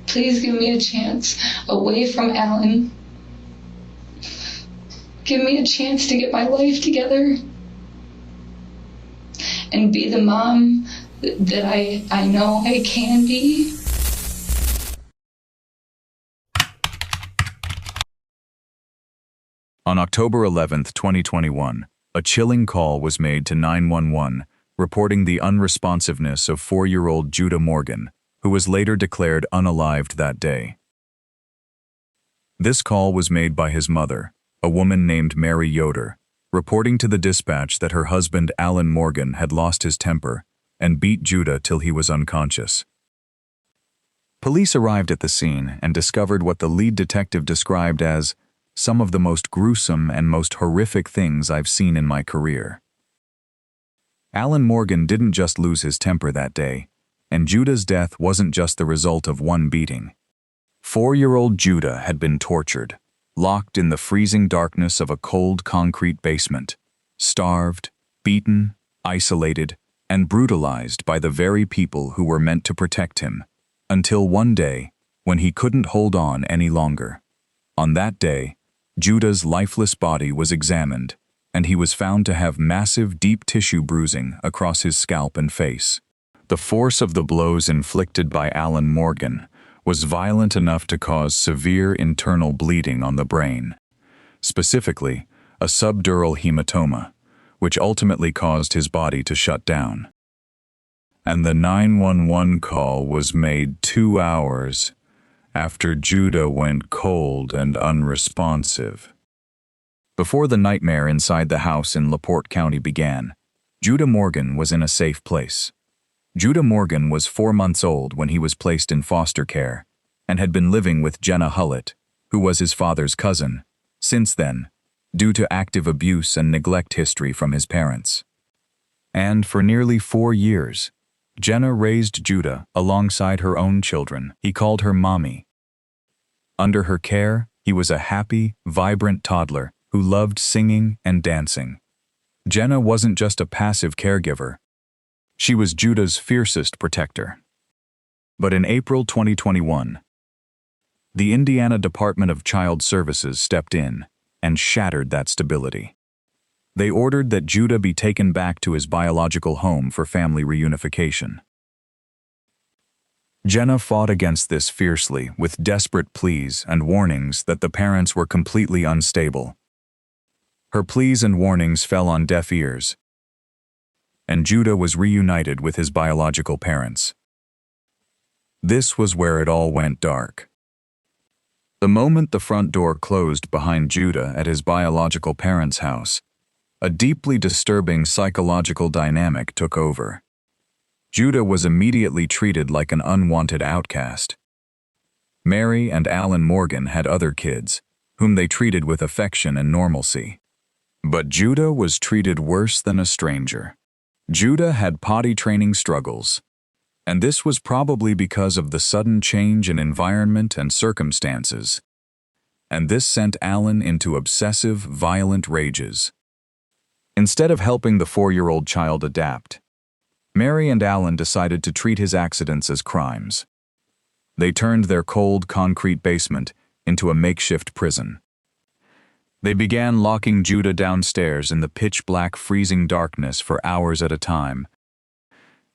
Please give me a chance away from Alan. Give me a chance to get my life together and be the mom that I know I can be. On October 11, 2021, a chilling call was made to 911, reporting the unresponsiveness of 4-year-old Judah Morgan, who was later declared unalived that day. This call was made by his mother, a woman named Mary Yoder, reporting to the dispatch that her husband Alan Morgan had lost his temper and beat Judah till he was unconscious. Police arrived at the scene and discovered what the lead detective described as some of the most gruesome and most horrific things I've seen in my career. Alan Morgan didn't just lose his temper that day, and Judah's death wasn't just the result of one beating. 4-year-old Judah had been tortured, locked in the freezing darkness of a cold concrete basement, starved, beaten, isolated, and brutalized by the very people who were meant to protect him, until one day, when he couldn't hold on any longer. On that day, Judah's lifeless body was examined, and he was found to have massive deep tissue bruising across his scalp and face. The force of the blows inflicted by Alan Morgan was violent enough to cause severe internal bleeding on the brain, specifically a subdural hematoma, which ultimately caused his body to shut down. And the 911 call was made 2 hours after Judah went cold and unresponsive. Before the nightmare inside the house in LaPorte County began, Judah Morgan was in a safe place. Judah Morgan was 4 months old when he was placed in foster care and had been living with Jenna Hullett, who was his father's cousin, since then, due to active abuse and neglect history from his parents. And for nearly 4 years, Jenna raised Judah alongside her own children. He called her Mommy. Under her care, he was a happy, vibrant toddler who loved singing and dancing. Jenna wasn't just a passive caregiver. She was Judah's fiercest protector. But in April 2021, the Indiana Department of Child Services stepped in and shattered that stability. They ordered that Judah be taken back to his biological home for family reunification. Jenna fought against this fiercely with desperate pleas and warnings that the parents were completely unstable. Her pleas and warnings fell on deaf ears, and Judah was reunited with his biological parents. This was where it all went dark. The moment the front door closed behind Judah at his biological parents' house, a deeply disturbing psychological dynamic took over. Judah was immediately treated like an unwanted outcast. Mary and Alan Morgan had other kids, whom they treated with affection and normalcy. But Judah was treated worse than a stranger. Judah had potty training struggles, and this was probably because of the sudden change in environment and circumstances. And this sent Alan into obsessive, violent rages. Instead of helping the 4-year-old child adapt, Mary and Alan decided to treat his accidents as crimes. They turned their cold, concrete basement into a makeshift prison. They began locking Judah downstairs in the pitch-black, freezing darkness for hours at a time.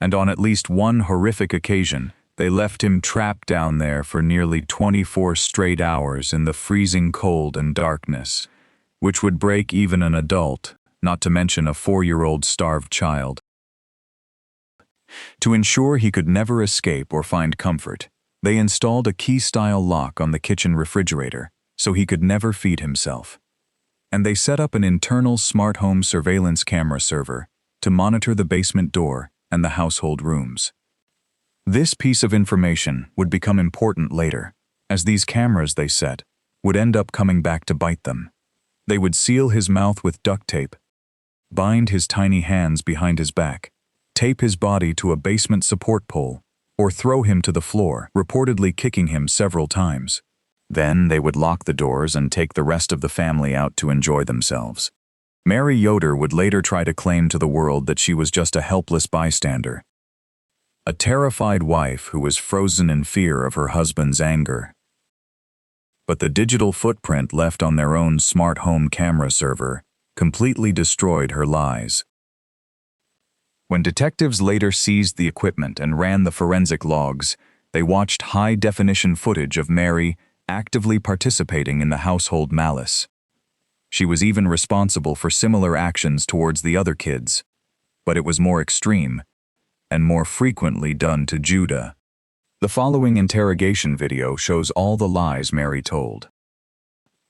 And on at least one horrific occasion, they left him trapped down there for nearly 24 straight hours in the freezing cold and darkness, which would break even an adult, not to mention a 4-year-old starved child. To ensure he could never escape or find comfort, they installed a key-style lock on the kitchen refrigerator so he could never feed himself. And they set up an internal smart home surveillance camera server to monitor the basement door and the household rooms. This piece of information would become important later, as these cameras they set would end up coming back to bite them. They would seal his mouth with duct tape, bind his tiny hands behind his back, tape his body to a basement support pole, or throw him to the floor, reportedly kicking him several times. Then they would lock the doors and take the rest of the family out to enjoy themselves. Mary Yoder would later try to claim to the world that she was just a helpless bystander. a terrified wife who was frozen in fear of her husband's anger. But the digital footprint left on their own smart home camera server completely destroyed her lies. When detectives later seized the equipment and ran the forensic logs, they watched high-definition footage of Mary actively participating in the household malice. She was even responsible for similar actions towards the other kids, but it was more extreme and more frequently done to Judah. The following interrogation video shows all the lies Mary told.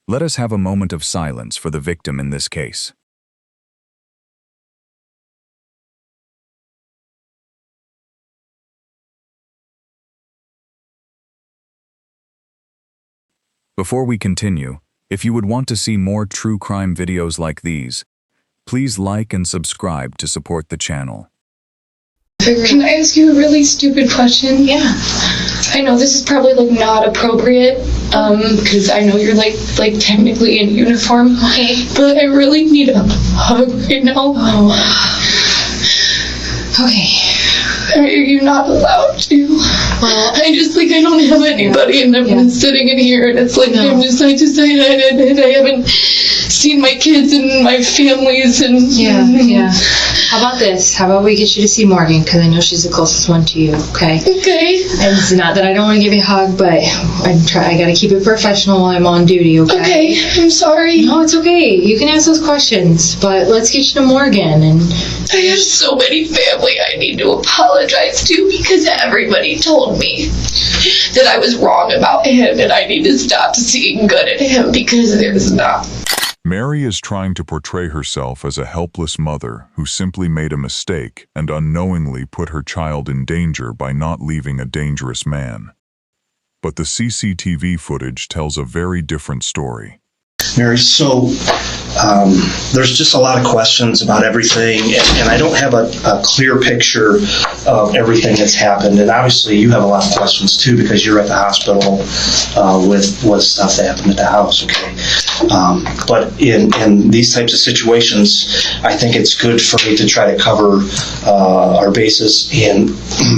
Let us have a moment of silence for the victim in this case. Before we continue, if you would want to see more true crime videos like these, please like and subscribe to support the channel. Can I ask you a really stupid question? Yeah. I know this is probably like not appropriate, because I know you're like technically in uniform. Okay. But I really need a hug right now. Oh. Okay. Are you not allowed to? Well, I don't have anybody, and I've been sitting in here, and it's like No. I haven't seen my kids and my families, and yeah. How about this? How about we get you to see Morgan, because I know she's the closest one to you, okay? Okay. And it's not that I don't want to give you a hug, but I gotta keep it professional while I'm on duty, okay? Okay, I'm sorry. No, it's okay. You can ask those questions, but let's get you to Morgan, and I have so many family I need to apologize to, because everybody told me that I was wrong about him, and I need to stop seeing good in him, because there's not. Mary is trying to portray herself as a helpless mother who simply made a mistake and unknowingly put her child in danger by not leaving a dangerous man. But the CCTV footage tells a very different story. Mary, so there's just a lot of questions about everything, and I don't have a clear picture of everything that's happened. And obviously you have a lot of questions too, because you're at the hospital with stuff that happened at the house, okay? But in these types of situations, I think it's good for me to try to cover our bases, and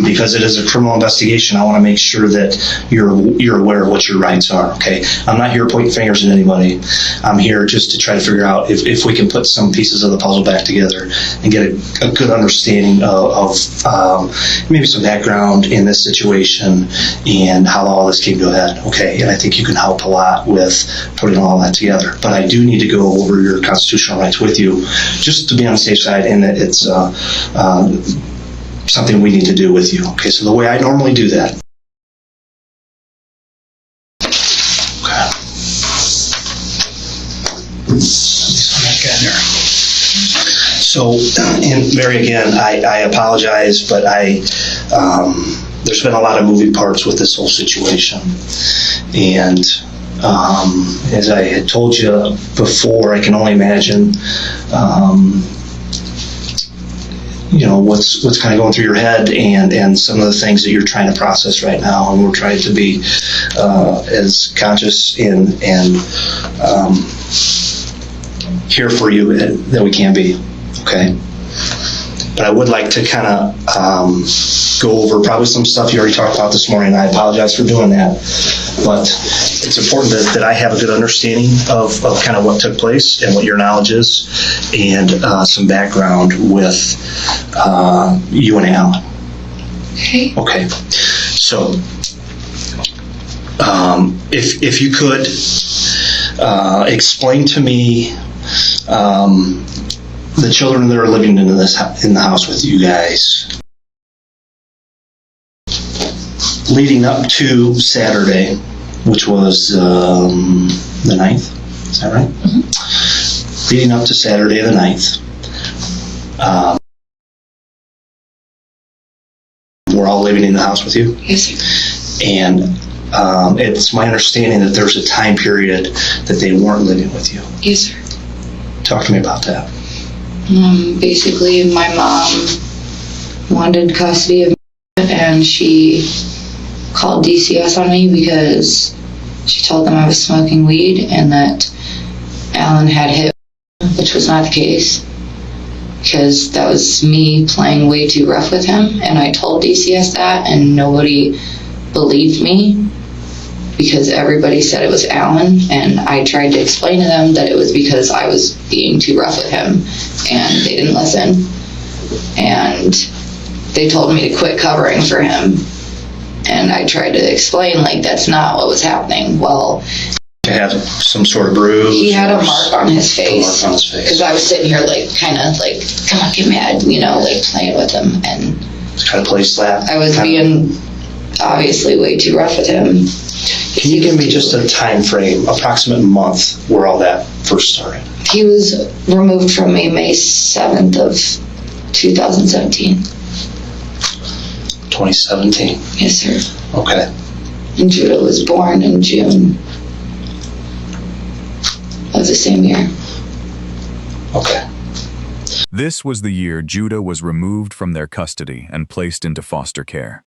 because it is a criminal investigation, I want to make sure that you're aware of what your rights are, okay? I'm not here pointing fingers at anybody. I'm here just to try to figure out if we can put some pieces of the puzzle back together and get a good understanding of maybe some background in this situation and how all this came to a head, okay? And I think you can help a lot with putting all that together. But I do need to go over your constitutional rights with you, just to be on the safe side, and that it's something we need to do with you, okay? So the way I normally do that. So, and Mary, again, I apologize, but there's been a lot of moving parts with this whole situation. And as I had told you before, I can only imagine, what's kind of going through your head, and some of the things that you're trying to process right now. And we're trying to be as conscious and here for you that we can be. Okay, but I would like to kind of go over probably some stuff you already talked about this morning. I apologize for doing that, but it's important that I have a good understanding of kind of what took place and what your knowledge is, and some background with you and Alan. Okay, so if you could explain to me the children that are living in the house with you guys, leading up to Saturday, which was the 9th, is that right? Mm-hmm. Leading up to Saturday the 9th, we're all living in the house with you? Yes, sir. And it's my understanding that there's a time period that they weren't living with you. Yes, sir. Talk to me about that. Basically, my mom wanted custody of me, and she called DCS on me because she told them I was smoking weed and that Alan had hit, which was not the case. because that was me playing way too rough with him, and I told DCS that, and nobody believed me because everybody said it was Alan, and I tried to explain to them that it was because I was being too rough with him, and they didn't listen, and they told me to quit covering for him, and I tried to explain, like, that's not what was happening. Well, He had some sort of bruise? he had a mark on his face, A mark on his face. because I was sitting here, like, kind of, like, come on, get mad, you know, like, playing with him, and Kind of play slap? I was being obviously way too rough with him. Can you give me just a time frame, approximate month, where all that first started? He was removed from me May 7th of 2017. 2017. Yes, sir. Okay. And Judah was born in June of the same year. Okay. This was the year Judah was removed from their custody and placed into foster care.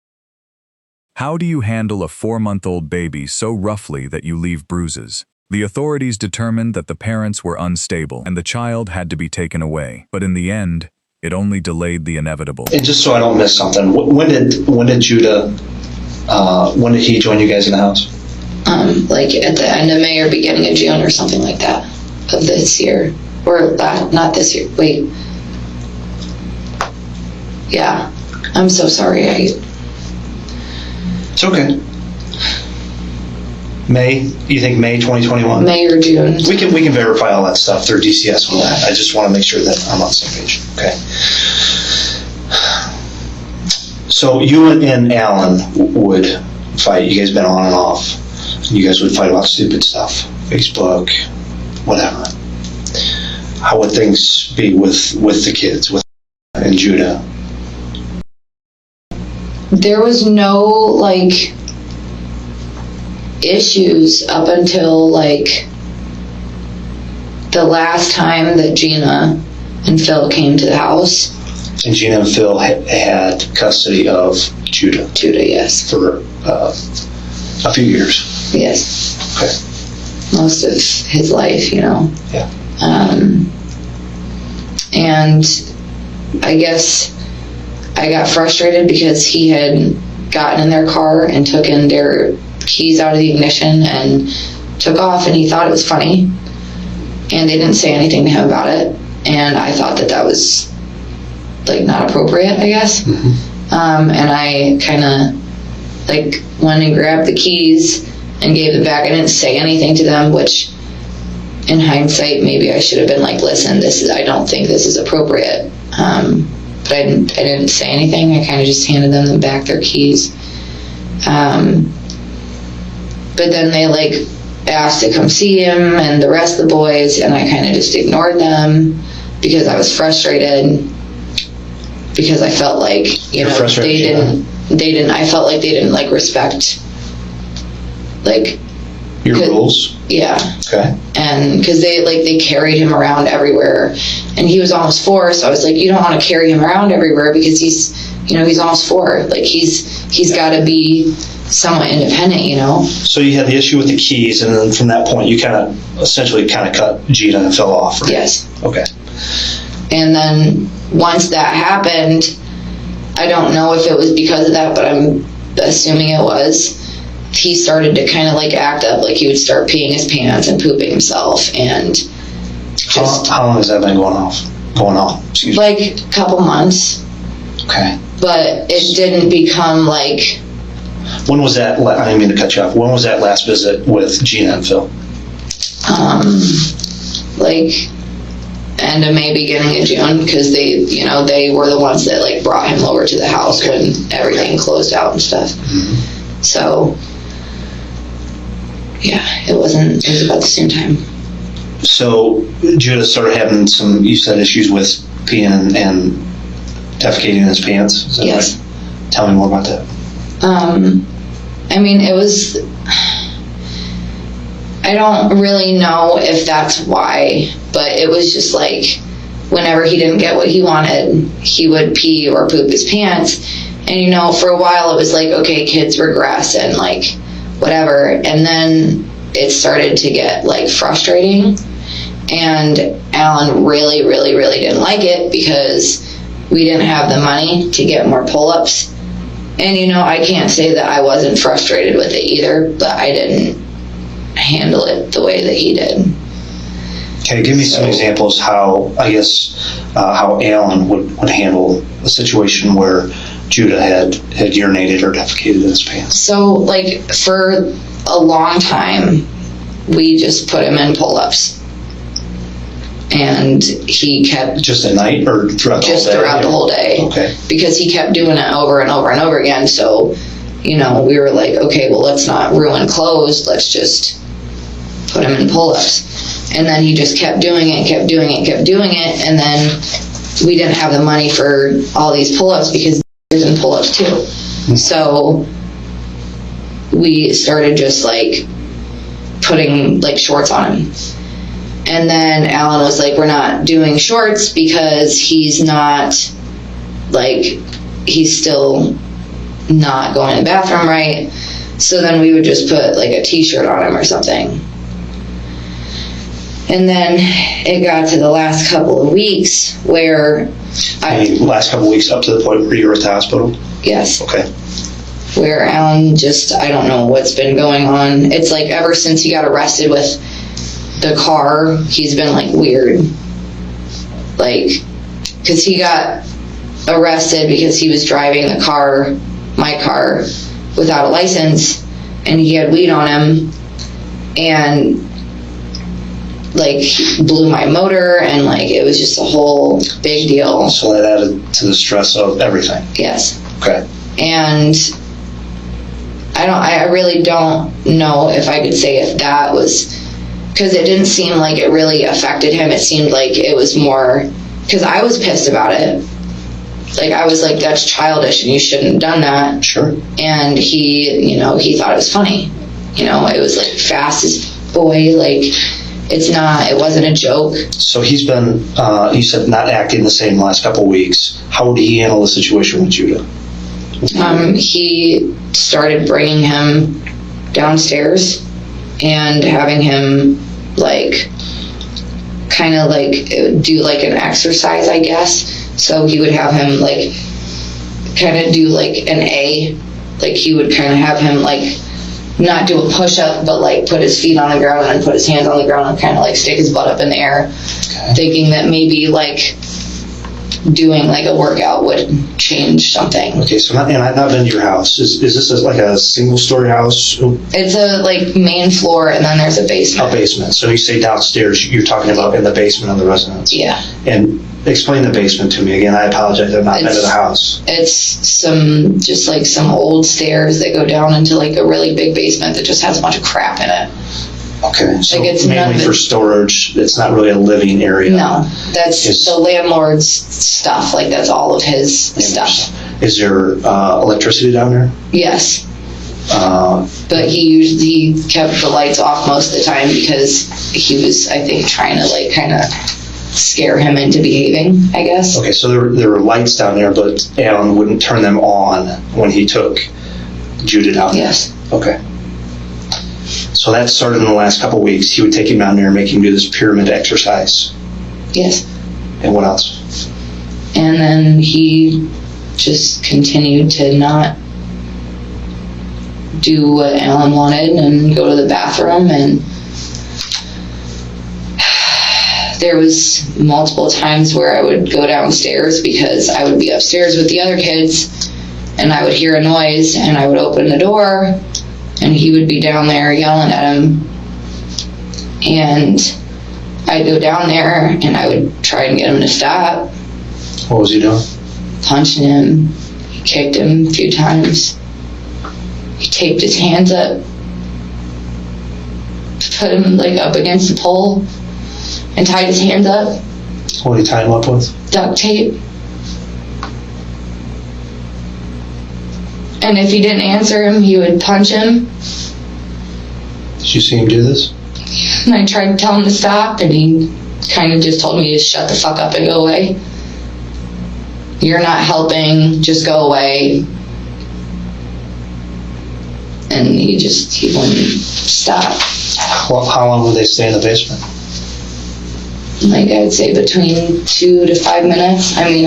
How do you handle a 4-month-old baby so roughly that you leave bruises? The authorities determined that the parents were unstable and the child had to be taken away, but in the end, it only delayed the inevitable. And just so I don't miss something, when did Judah, when did he join you guys in the house? Like at the end of May or beginning of June or something like that of this year. Or not this year, wait. Yeah, I'm so sorry. It's okay. May, you think May 2021? May or June. We can verify all that stuff through DCS on that. I just want to make sure that I'm on the same page. Okay. So you and Alan would fight. You guys been on and off. You guys would fight about stupid stuff, Facebook, whatever. How would things be with the kids, with and Judah? There was no, like, issues up until, like, the last time that Gina and Phil came to the house. And Gina and Phil had custody of Judah Judah, yes. for a few years. Yes. Okay. Most of his life, you know. Yeah. And I guess I got frustrated because he had gotten in their car and taken their keys out of the ignition and took off, and he thought it was funny, and they didn't say anything to him about it, and I thought that was, like, not appropriate, I guess. Mm-hmm. And I kind of, like, went and grabbed the keys and gave them back. I didn't say anything to them, which in hindsight maybe I should have been like, listen, I don't think this is appropriate. But I didn't say anything. I kind of just handed them back their keys. But then they, like, asked to come see him and the rest of the boys, and I kind of just ignored them because I was frustrated, because I felt like, you know, I felt like they didn't like respect, like, Your rules? Yeah. Okay. And because they carried him around everywhere, and he was almost 4, so I was like, you don't want to carry him around everywhere because he's almost 4. Like, he's got to be somewhat independent, you know. So you had the issue with the keys, and then from that point you essentially cut Gina and Phil off, right? Yes. Okay. And then once that happened, I don't know if it was because of that, but I'm assuming it was. He started to kind of, like, act up, like he would start peeing his pants and pooping himself, and just how long has that been going on? Excuse me. Like a couple months. Okay. But it didn't become like. When was that? I didn't mean to cut you off. When was that last visit with Gina and Phil? Like end of May, beginning of June, because they were the ones that, like, brought him over to the house when everything closed out and stuff. Mm-hmm. So. Yeah, it was about the same time. So Judah started having some, you said, issues with peeing and defecating in his pants? Is that yes. Right? Tell me more about that. I mean, it was, I don't really know if that's why, but it was just like, whenever he didn't get what he wanted, he would pee or poop his pants. And, for a while it was like, okay, kids regress and, like, whatever. And then it started to get, like, frustrating. And Alan really, really, really didn't like it because we didn't have the money to get more pull-ups. And, I can't say that I wasn't frustrated with it either, but I didn't handle it the way that he did. Okay, give me some examples how Alan would handle a situation where Judah had urinated or defecated in his pants. So, for a long time, we just put him in pull-ups. And he kept... Just at night or throughout the whole day? Just throughout the whole day. Okay. Because he kept doing it over and over and over again. So, we were like, okay, well, let's not ruin clothes. Let's just put him in pull-ups. And then he just kept doing it. And then we didn't have the money for all these pull-ups because there's in pull-ups too. Mm-hmm. So we started just putting shorts on him. And then Alan was like, we're not doing shorts because he's not, he's still not going to the bathroom right. So then we would just put a t-shirt on him or something. And then it got to the last couple of weeks where... last couple of weeks up to the point where you were at the hospital? Yes. Okay. Where Alan just, I don't know what's been going on. It's ever since he got arrested with the car, he's been weird. Because he got arrested because he was driving the car, my car, without a license, and he had weed on him, and blew my motor, and it was just a whole big deal. So that added to the stress of everything. Yes. Okay. And I really don't know if I could say if that was, because it didn't seem like it really affected him. It seemed like it was more, because I was pissed about it. I was like, that's childish and you shouldn't have done that. Sure. And he, he thought it was funny. It was fast as boy, it wasn't a joke. So he's been, you said not acting the same the last couple of weeks. How would he handle the situation with Judah? He started bringing him downstairs and having him kind of do an exercise, I guess. So he would have him kind of do an A. He would kind of have him not do a push-up, but put his feet on the ground and put his hands on the ground and kind of stick his butt up in the air, okay. Thinking that maybe doing a workout would change something. Okay, so I've not been to your house. Is this a single-story house? It's a main floor, and then there's a basement. A basement. So you say downstairs, you're talking about in the basement of the residence. Yeah. And explain the basement to me again. I apologize. I've not been to the house. It's some old stairs that go down into a really big basement that just has a bunch of crap in it. Okay, so it's mainly for storage. It's not really a living area. No, that's the landlord's stuff. That's all of his stuff. Is there electricity down there? Yes. But he kept the lights off most of the time because he was, I think, trying to kind of scare him into behaving, I guess. Okay, so there were lights down there, but Alan wouldn't turn them on when he took Judah down there? Yes. Okay. So that started in the last couple of weeks. He would take him down there and make him do this pyramid exercise. Yes. And what else? And then he just continued to not do what Alan wanted and go to the bathroom, and there was multiple times where I would go downstairs because I would be upstairs with the other kids and I would hear a noise and I would open the door and he would be down there yelling at him, and I'd go down there and I would try and get him to stop. What was he doing? Punching him. He kicked him a few times. He taped his hands up, put him up against the pole and tied his hands up. What did he tie him up with? Duct tape. And if he didn't answer him, he would punch him. Did you see him do this? And I tried to tell him to stop, and he kind of just told me to shut the fuck up and go away. You're not helping, just go away. And he wouldn't stop. Well, how long would they stay in the basement? like I would say between 2 to 5 minutes. I mean,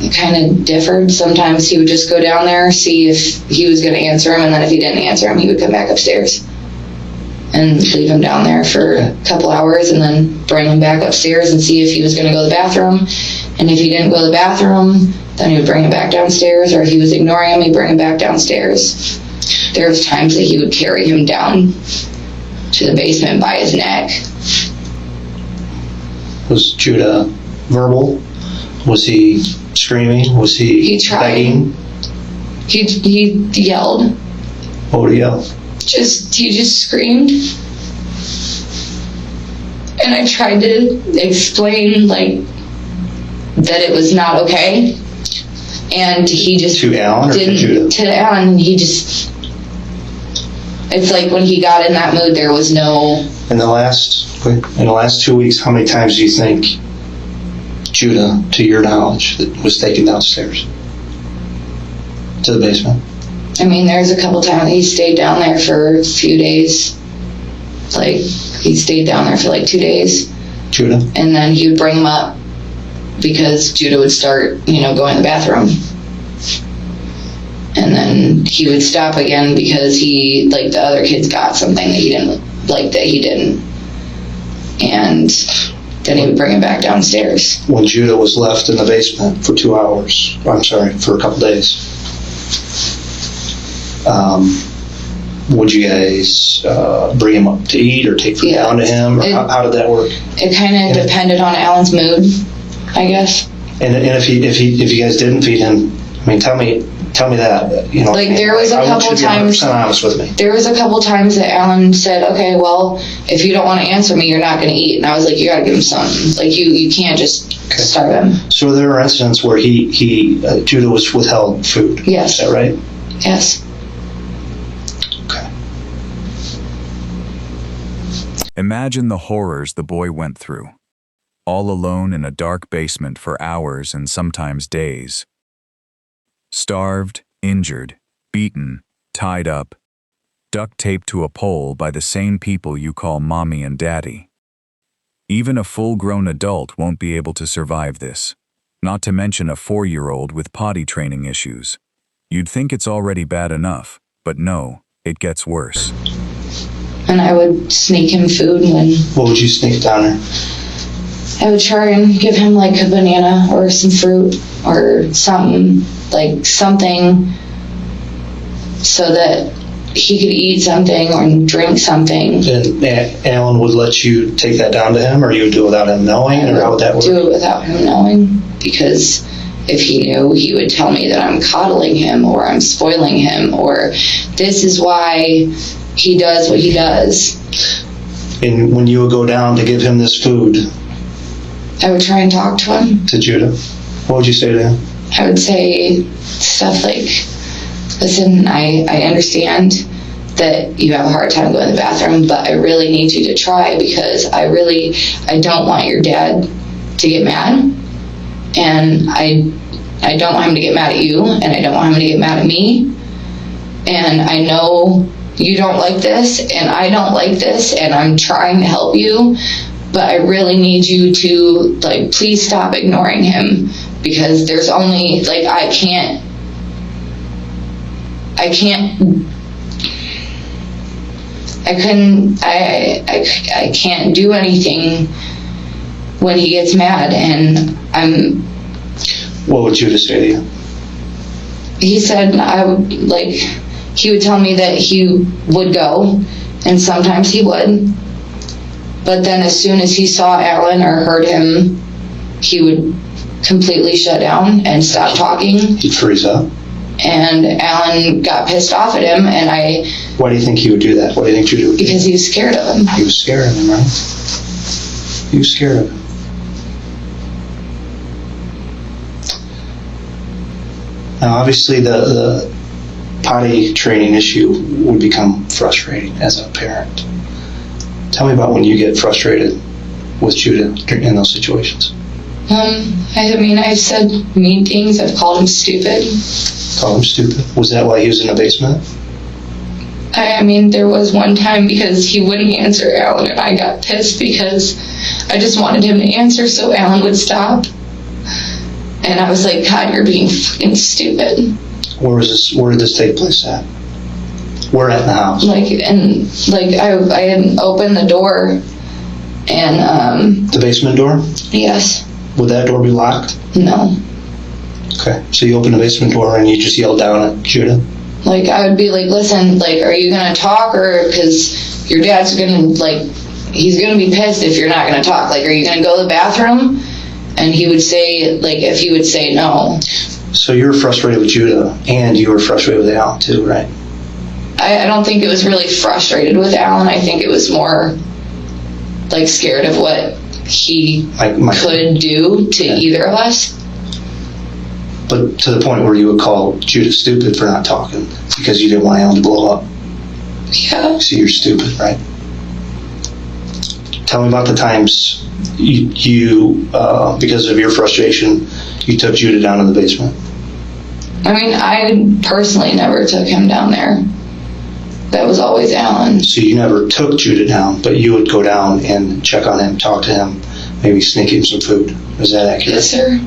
it kind of differed. Sometimes he would just go down there, see if he was going to answer him, and then if he didn't answer him, he would come back upstairs and leave him down there for a couple hours, and then bring him back upstairs and see if he was going to go to the bathroom. And if he didn't go to the bathroom, then he would bring him back downstairs, or if he was ignoring him, he'd bring him back downstairs. There was times that he would carry him down to the basement by his neck. Was Judah verbal? Was he screaming? Was he tried. begging? He yelled. What would he yell? He just screamed. And I tried to explain, like, that it was not okay. And he just To Alan or to Judah? To Alan. It's like when he got in that mood, there was no... In the last 2 weeks, how many times do you think Judah, to your knowledge, was taken downstairs to the basement? I mean, there's a couple times he stayed down there for a few days. Like, he stayed down there for like 2 days. Judah? And then he would bring him up because Judah would start, going to the bathroom. And then he would stop again because the other kids got something that he didn't like, that he didn't. And then he would bring him back downstairs. When Judah was left in the basement for 2 hours, for a couple days, would you guys bring him up to eat or take food down to him? Or how did that work? It kind of depended on Alan's mood, I guess. And if you guys didn't feed him, I mean, tell me that. There was a couple times. Honest with me. There was a couple times that Alan said, "Okay, well, if you don't want to answer me, you're not going to eat." And I was like, "You got to give him something. Like you can't just starve him." So there were incidents where Judah was withheld food. Yes. Is that right? Yes. Okay. Imagine the horrors the boy went through. All alone in a dark basement for hours and sometimes days. Starved, injured, beaten, tied up, duct taped to a pole by the same people you call mommy and daddy. Even a full-grown adult won't be able to survive this, not to mention a 4-year-old with potty training issues. You'd think it's already bad enough, but no, it gets worse. And I would sneak him food when... What would you sneak down there? I would try and give him like a banana or some fruit or something so that he could eat something or drink something. And Alan would let you take that down to him, or you would do it without him knowing, or how would that work? Do it without him knowing, because if he knew, he would tell me that I'm coddling him or I'm spoiling him, or this is why he does what he does. And when you would go down to give him this food, I would try and talk to him. To Judah, what would you say to him? I would say stuff like, listen, I understand that you have a hard time going to the bathroom, but I really need you to try, because I don't want your dad to get mad, and I don't want him to get mad at you, and I don't want him to get mad at me, and I know you don't like this, and I don't like this, and I'm trying to help you, but I really need you to, please stop ignoring him, because there's only, I can't do anything when he gets mad, and What would Judah say to you? He said he would tell me that he would go, and sometimes he would, but then as soon as he saw Alan or heard him, he would completely shut down and stop talking. He'd freeze up. And Alan got pissed off at him, and Why do you think he would do that? What do you think Judah would do? Because he was scared of him. He was scared of him, right? He was scared of him. Now, obviously, the potty training issue would become frustrating as a parent. Tell me about when you get frustrated with Judah in those situations. I've said mean things. I've called him stupid. Call him stupid? Was that why he was in the basement? I mean, there was one time because he wouldn't answer Alan, and I got pissed because I just wanted him to answer so Alan would stop. And I was like, God, you're being fucking stupid. Where did this take place at? Where at the house? I had opened the door, and The basement door? yes, Would that door be locked? no. Okay. So you opened the basement door and you just yelled down at Judah? I would be like, listen, are you gonna talk, or because your dad's gonna he's gonna be pissed if you're not gonna talk. Are you gonna go to the bathroom? And he would say, if he would say no. So you were frustrated with Judah, and you were frustrated with Alan too, right? I don't think it was really frustrated with Alan. I think it was more scared of what he could do to either of us. But to the point where you would call Judah stupid for not talking because you didn't want Alan to blow up. Yeah. So you're stupid, right? Tell me about the times you because of your frustration, you took Judah down in the basement. I mean, I personally never took him down there. That was always Alan. So you never took Judah down, but you would go down and check on him, talk to him, maybe sneak him some food. Is that accurate? Yes, sir.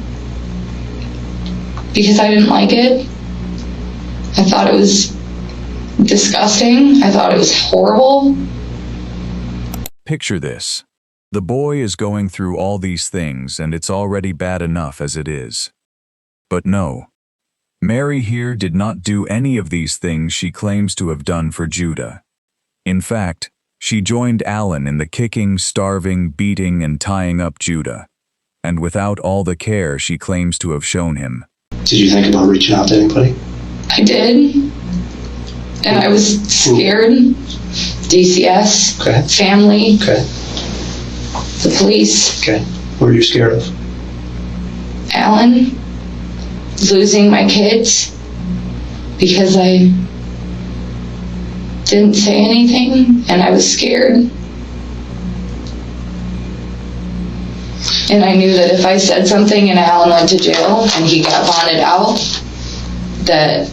Because I didn't like it. I thought it was disgusting. I thought it was horrible. Picture this. The boy is going through all these things, and it's already bad enough as it is. But no. Mary here did not do any of these things she claims to have done for Judah. In fact, she joined Alan in the kicking, starving, beating, and tying up Judah, and without all the care she claims to have shown him. Did you think about reaching out to anybody? I did. And I was scared. DCS, Okay. family, Okay. the police, Okay. What were you scared of? Alan, losing my kids because I didn't say anything and I was scared. And I knew that if I said something and Alan went to jail and he got bonded out, that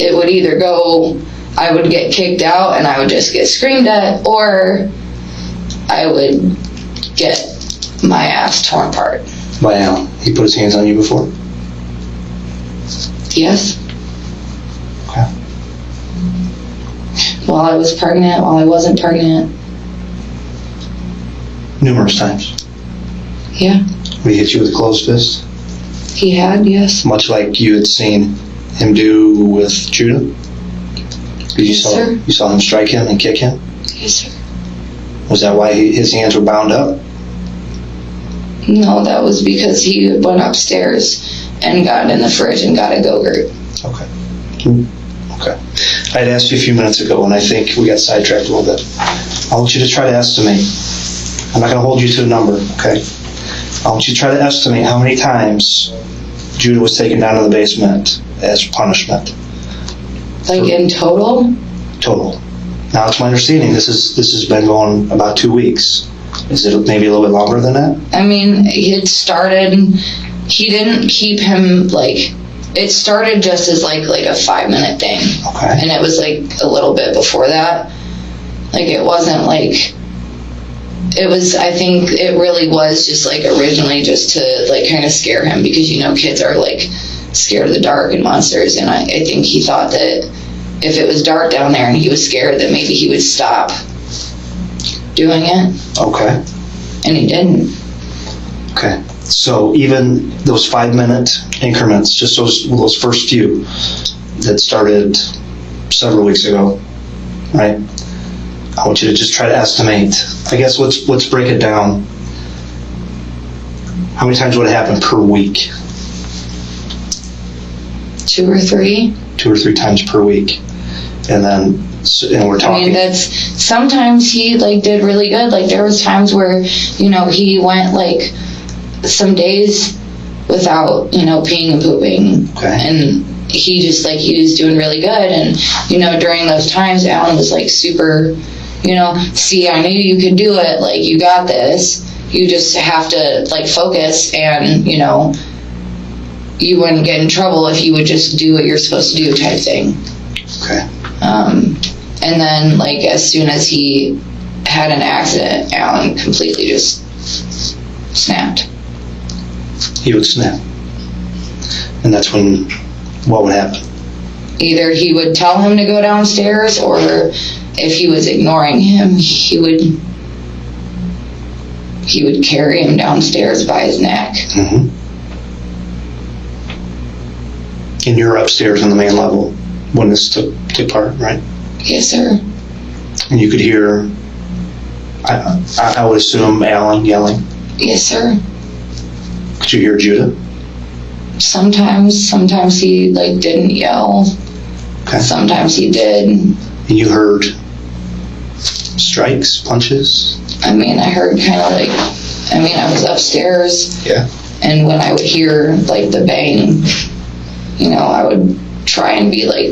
it would either go, I would get kicked out and I would just get screamed at, or I would get my ass torn apart. By Alan. He put his hands on you before? Yes. Okay. While I was pregnant, while I wasn't pregnant. Numerous times. Yeah. We hit you with a closed fist? He had, yes. Much like you had seen him do with Judah? Yes, sir. You saw him strike him and kick him? Yes, sir. Was that why his hands were bound up? No, that was because he went upstairs and got in the fridge and got a Go-Gurt. Okay. Okay. I had asked you a few minutes ago, and I think we got sidetracked a little bit. I want you to try to estimate. I'm not going to hold you to a number, okay? I want you to try to estimate how many times Judah was taken down to the basement as punishment. In total? Total. Now, it's my understanding this has been going about 2 weeks. Is it maybe a little bit longer than that? I mean, he didn't keep him, it started just as, a 5-minute thing. Okay. And it was, a little bit before that. It wasn't, it was, I think it really was just, originally just to, kind of scare him because, kids are, scared of the dark and monsters. And I think he thought that if it was dark down there and he was scared that maybe he would stop doing it. Okay. And he didn't. Okay. So even those 5-minute increments, just those first few that started several weeks ago, right? I want you to just try to estimate. I guess let's break it down. How many times would it happen per week? 2 or 3. 2 or 3 times per week. And we're talking. I mean, that's, sometimes he did really good. There was times where, he went some days without, peeing and pooping. Okay. And he just he was doing really good. And, during those times, Alan was super, see, I knew you could do it. You got this. You just have to focus and, you wouldn't get in trouble if you would just do what you're supposed to do type thing. Okay. And then, like, as soon as he had an accident, Alan completely just snapped. He would snap. And that's when, what would happen? Either he would tell him to go downstairs, or if he was ignoring him, he would carry him downstairs by his neck. Mm-hmm. And you're upstairs on the main level when this took part, right? Yes, sir. And you could hear, I would assume, Alan yelling. Yes, sir. Could you hear Judah? Sometimes he, like, didn't yell. Okay. Sometimes he did. And you heard strikes, punches? I mean, I heard kind of like, I was upstairs. Yeah. And when I would hear, like, the bang, I would try and be like,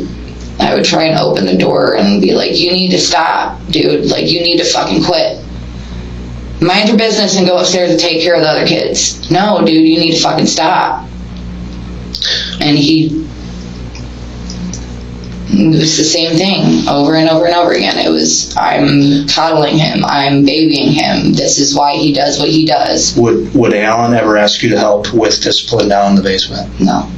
I would try and open the door and be like, you need to stop, dude. Like, you need to fucking quit. Mind your business and go upstairs and take care of the other kids. No, dude, you need to fucking stop. And it was the same thing over and over and over again. It was, I'm coddling him, I'm babying him. This is why he does what he does. Would Alan ever ask you to help with discipline down in the basement? No.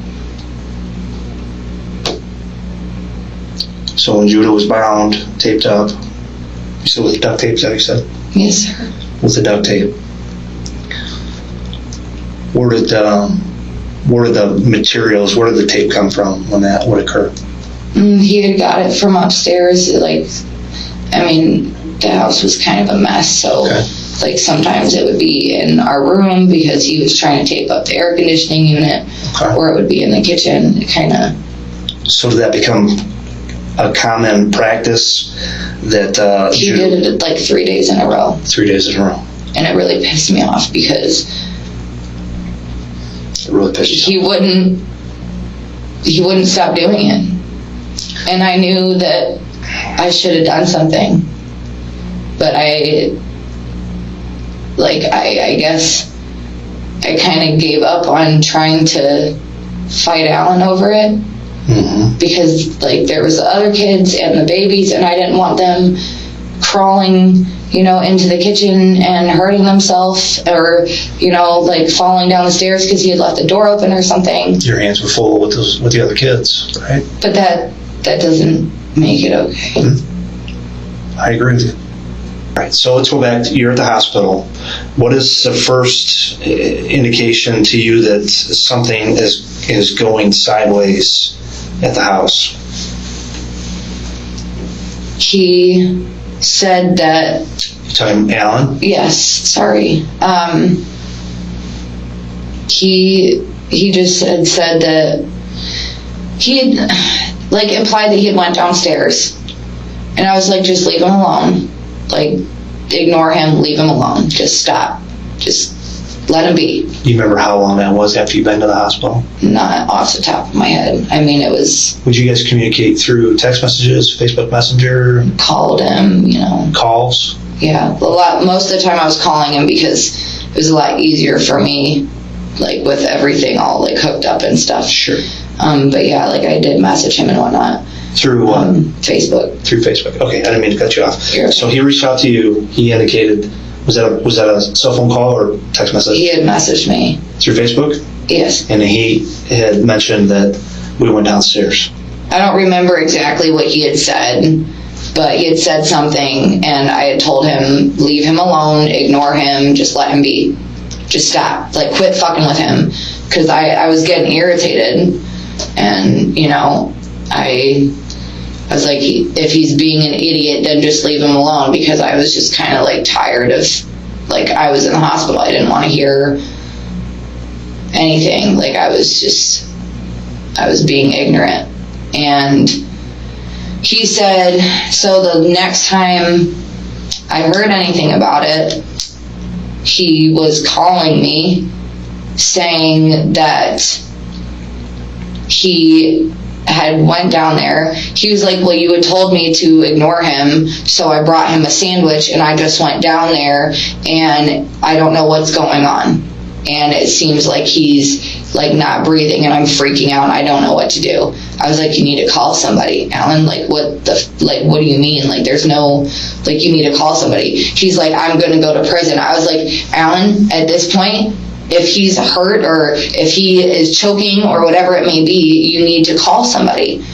So when Judah was bound, taped up, you said with duct tape, is that what you said? Yes, sir. With the duct tape. Where did the materials, where did the tape come from when that would occur? He had got it from upstairs. Like, the house was kind of a mess, so Okay. like sometimes it would be in our room because he was trying to tape up the air conditioning unit, Okay. or it would be in the kitchen. It kind of. So did that become a common practice that He Judah, did it like 3 days in a row, 3 days in a row? and it really pissed me off because It really pissed you off. he wouldn't stop doing it, and I knew that I should have done something, but I guess I kind of gave up on trying to fight Alan over it. Mm-hmm. Because like there was the other kids and the babies, and I didn't want them crawling, into the kitchen and hurting themselves, or like falling down the stairs because he had left the door open or something. Your hands were full with the other kids, right? But that doesn't make it okay. Mm-hmm. I agree with you. All right, so let's go back. You're at the hospital. What is the first indication to you that something is going sideways at the house? He said that. You talking Alan? Yes, sorry. He just said that he had like implied that he had went downstairs, and I was like, just leave him alone. Like, ignore him, leave him alone. Just stop. Just let him be. Do you remember how long that was after you've been to the hospital? Not off the top of my head. It was. Would you guys communicate through text messages, Facebook Messenger? Called him, Calls? Yeah, most of the time I was calling him because it was a lot easier for me, like with everything all like hooked up and stuff. Sure. But yeah, like I did message him and whatnot. Through Facebook. Through Facebook. Okay, I didn't mean to cut you off. Sure. So he reached out to you. He indicated, was that a cell phone call or text message? He had messaged me. Through Facebook? Yes. And he had mentioned that we went downstairs. I don't remember exactly what he had said, but he had said something, and I had told him, leave him alone, ignore him, just let him be. Just stop. Like, quit fucking with him. Because I was getting irritated, and, I was like, if he's being an idiot, then just leave him alone, because I was just kind of like tired of, like, I was in the hospital. I didn't want to hear anything. Like, I was being ignorant. And he said, so the next time I heard anything about it, he was calling me saying that he had went down there. He was like, well, you had told me to ignore him, so I brought him a sandwich, and I just went down there, and I don't know what's going on. And it seems like he's like not breathing, and I'm freaking out, and I don't know what to do. I was like, you need to call somebody. Alan, like, what do you mean? Like, there's no, like, you need to call somebody. He's like, I'm going to go to prison. I was like, Alan, at this point, if he's hurt or if he is choking or whatever it may be, you need to call somebody.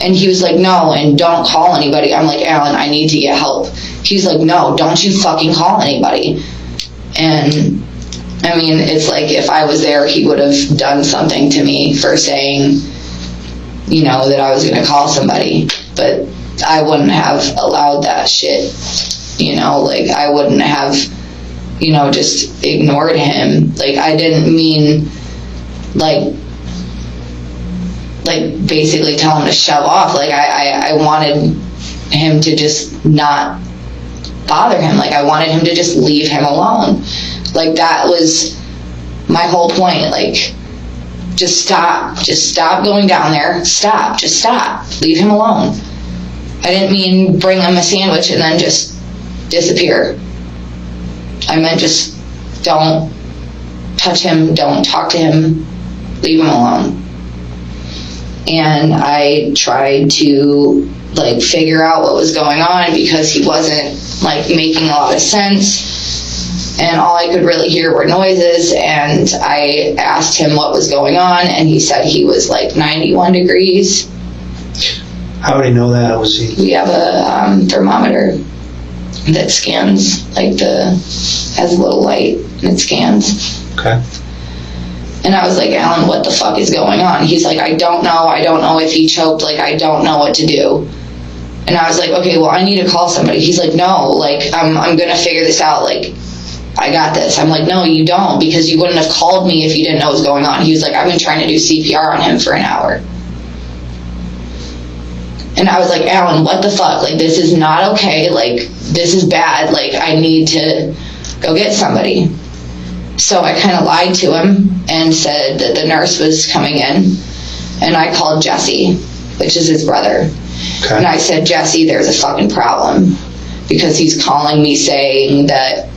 And he was like, no, and don't call anybody. I'm like, Alan, I need to get help. He's like, no, don't you fucking call anybody. And I mean, it's like, if I was there, he would have done something to me for saying, you know, that I was going to call somebody. But I wouldn't have allowed that shit, you know, like, I wouldn't have, you know, just ignored him. Like, I didn't mean, like basically tell him to shove off. Like, I wanted him to just not bother him. Like, I wanted him to just leave him alone. Like, that was my whole point. Like, just stop going down there. Just stop. Leave him alone. I didn't mean bring him a sandwich and then just disappear. I meant just don't touch him, don't talk to him, leave him alone. And I tried to, like, figure out what was going on because he wasn't, like, making a lot of sense. And all I could really hear were noises. And I asked him what was going on, and he said he was, like, 91 degrees. How would he know that? Was he? We have a thermometer that scans, like, has a little light, and it scans. Okay. And I was like, Alan, what the fuck is going on? He's like, I don't know if he choked, like, I don't know what to do. And I was like, okay, well, I need to call somebody. He's like, no, like, I'm gonna figure this out, like, I got this. I'm like, no, you don't, because you wouldn't have called me if you didn't know what was going on. He was like, I've been trying to do CPR on him for an hour. And I was like, Alan, what the fuck? Like, this is not okay. Like, this is bad. Like, I need to go get somebody. So I kind of lied to him and said that the nurse was coming in. And I called Jesse, which is his brother. Okay. And I said, Jesse, there's a fucking problem. Because he's calling me saying that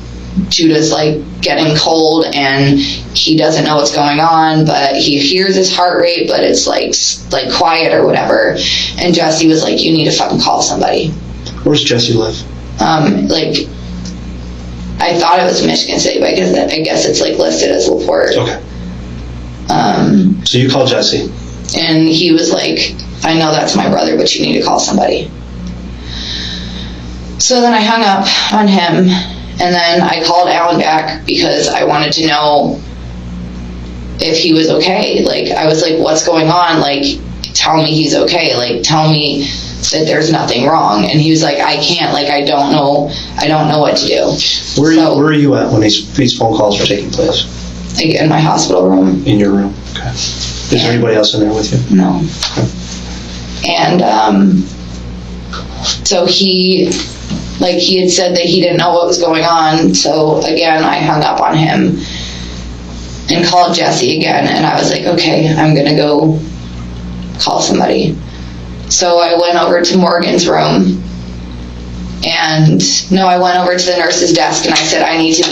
Judah's, like, getting cold and he doesn't know what's going on, but he hears his heart rate, but it's like quiet or whatever. And Jesse was like, you need to fucking call somebody. Where's Jesse live? Like, I thought it was Michigan City, but I guess it's, like, listed as LaPorte. Okay. So you called Jesse. And he was like, I know that's my brother, but you need to call somebody. So then I hung up on him, and then I called Alan back because I wanted to know if he was okay. Like, I was like, what's going on? Like, tell me he's okay. Like, tell me that there's nothing wrong. And he was like, I can't. Like, I don't know what to do. Where are you at when these phone calls are taking place? Like, in my hospital room. In your room. Okay. Is there anybody else in there with you? No. Okay. And so he had said that he didn't know what was going on. So again, I hung up on him and called Jesse again. And I was like, okay, I'm going to go call somebody. So I went over to Morgan's room. I went over to the nurse's desk and I said, I need to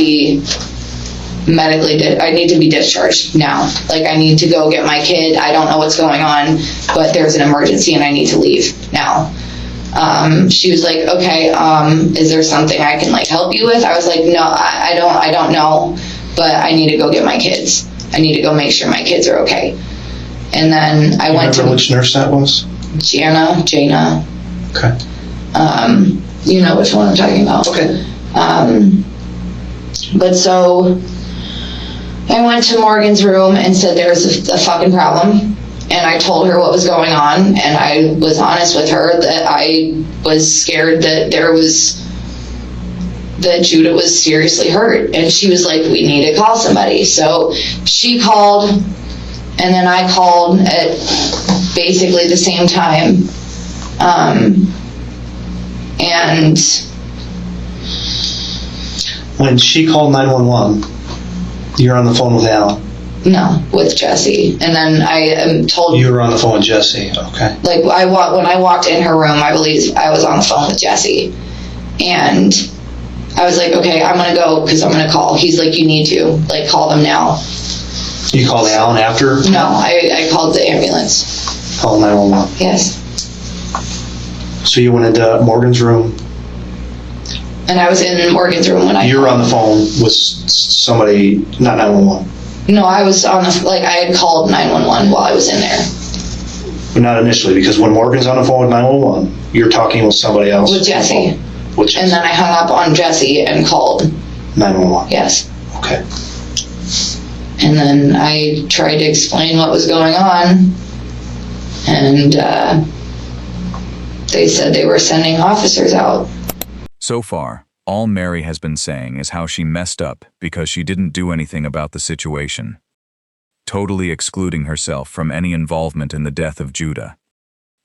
be discharged now. Like, I need to go get my kid. I don't know what's going on, but there's an emergency and I need to leave now. She was like, okay, is there something I can, like, help you with? I was like, no, I don't know, but I need to go get my kids. I need to go make sure my kids are okay. And then I went to... Remember which nurse that was? Jana. Okay. You know which one I'm talking about. Okay. But so I went to Morgan's room and said there's a fucking problem. And I told her what was going on, and I was honest with her that I was scared that Judah was seriously hurt. And she was like, we need to call somebody. So she called, and then I called at basically the same time. And when she called 911, you're on the phone with Alan? No, with Jesse. And then I am told... You were on the phone with Jesse, okay. Like, when I walked in her room, I believe I was on the phone with Jesse. And I was like, okay, I'm going to go because I'm going to call. He's like, you need to. Like, call them now. You called Alan after? No, I called the ambulance. call 911. Yes. So you went into Morgan's room. And I was in Morgan's room when You were on the phone with somebody, not 911. No, I was on the, like, I had called 911 while I was in there. But not initially, because when Morgan's on the phone with 911, you're talking with somebody else. With Jesse. With Jesse. And then I hung up on Jesse and called. 911. Yes. Okay. And then I tried to explain what was going on. And they said they were sending officers out. So far, all Mary has been saying is how she messed up because she didn't do anything about the situation, totally excluding herself from any involvement in the death of Judah,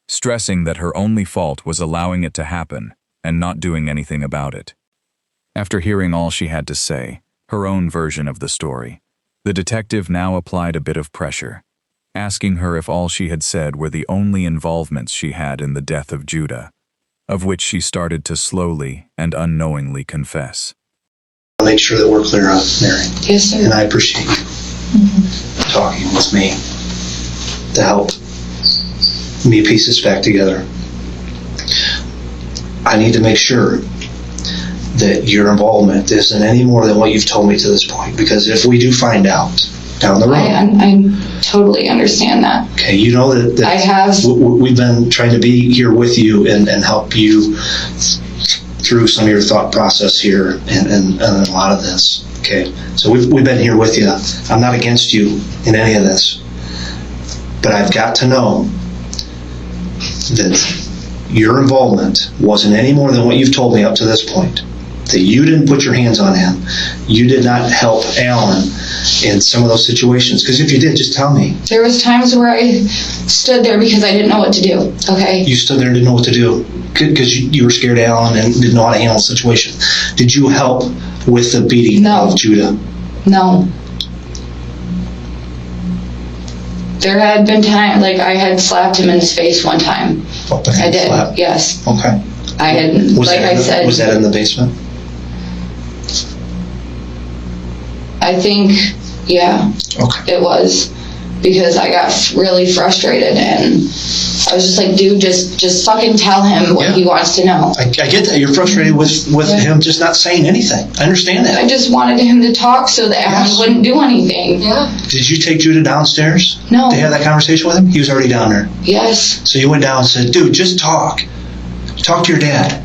stressing that her only fault was allowing it to happen and not doing anything about it. After hearing all she had to say, her own version of the story, the detective now applied a bit of pressure, asking her if all she had said were the only involvements she had in the death of Judah, of which she started to slowly and unknowingly confess. I'll make sure that we're clear on it, Mary. Yes, sir. And I appreciate you talking with me to help me piece this back together. I need to make sure that your involvement isn't any more than what you've told me to this point, because if we do find out down the road, I totally understand that. okay, you know that I have. We've been trying to be here with you and help you through some of your thought process here and a lot of this. Okay, so we've been here with you. I'm not against you in any of this, but I've got to know that your involvement wasn't any more than what you've told me up to this point. That you didn't put your hands on him. You did not help Alan in some of those situations. Because if you did, just tell me. There was times where I stood there because I didn't know what to do, okay? You stood there and didn't know what to do because you were scared of Alan and didn't know how to handle the situation. Did you help with the beating of Judah? No. There had been times, like I had slapped him in his face one time. I did, slap? yes. Okay. I had, Was that in the basement? I think, yeah, Okay. it was, because I got really frustrated and I was just like, dude, just fucking tell him what he wants to know. I get that. You're frustrated with him just not saying anything. I understand that. I just wanted him to talk so that Alan wouldn't do anything. Yeah. Did you take Judah downstairs? No. To have that conversation with him? He was already down there. Yes. So you went down and said, dude, just talk. Talk to your dad.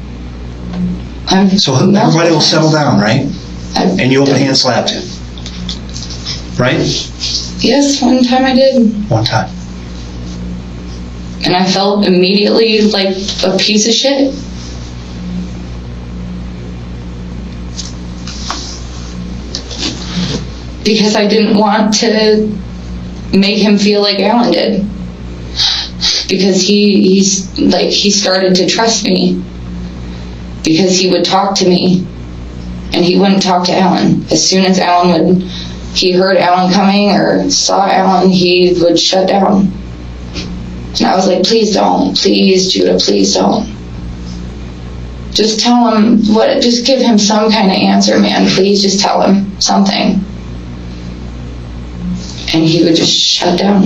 So everybody will settle down, right? And you open hand slapped him. Right? Yes, one time I did. One time. And I felt immediately like a piece of shit. Because I didn't want to make him feel like Alan did. Because he started to trust me. Because he would talk to me. And he wouldn't talk to Alan. As soon as he heard Alan coming or saw Alan, he would shut down. And I was like, please don't. Please, Judah, please don't. Just tell him just give him some kind of answer, man. Please just tell him something. And he would just shut down.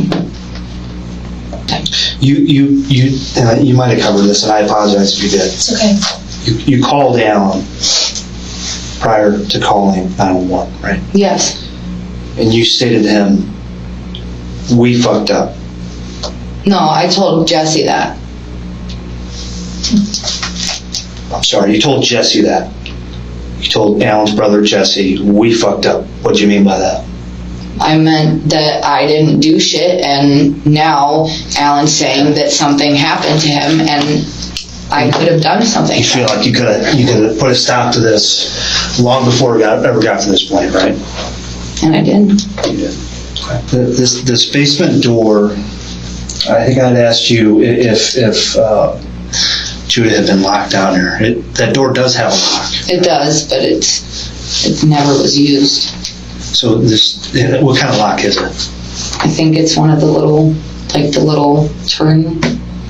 You might have covered this, and I apologize if you did. It's okay. You called Alan prior to calling 911, right? Yes. And you stated to him, we fucked up. No, I told Jesse that. I'm sorry, you told Jesse that. You told Alan's brother Jesse, we fucked up. What do you mean by that? I meant that I didn't do shit, and now Alan's saying that something happened to him, and I could have done something. You feel like you could have put a stop to this long before it ever got to this point, right? And I didn't. You did. This basement door, I think I'd asked you if Judah had been locked down here. That door does have a lock. It does, but it never was used. So what kind of lock is it? I think it's one of the little turn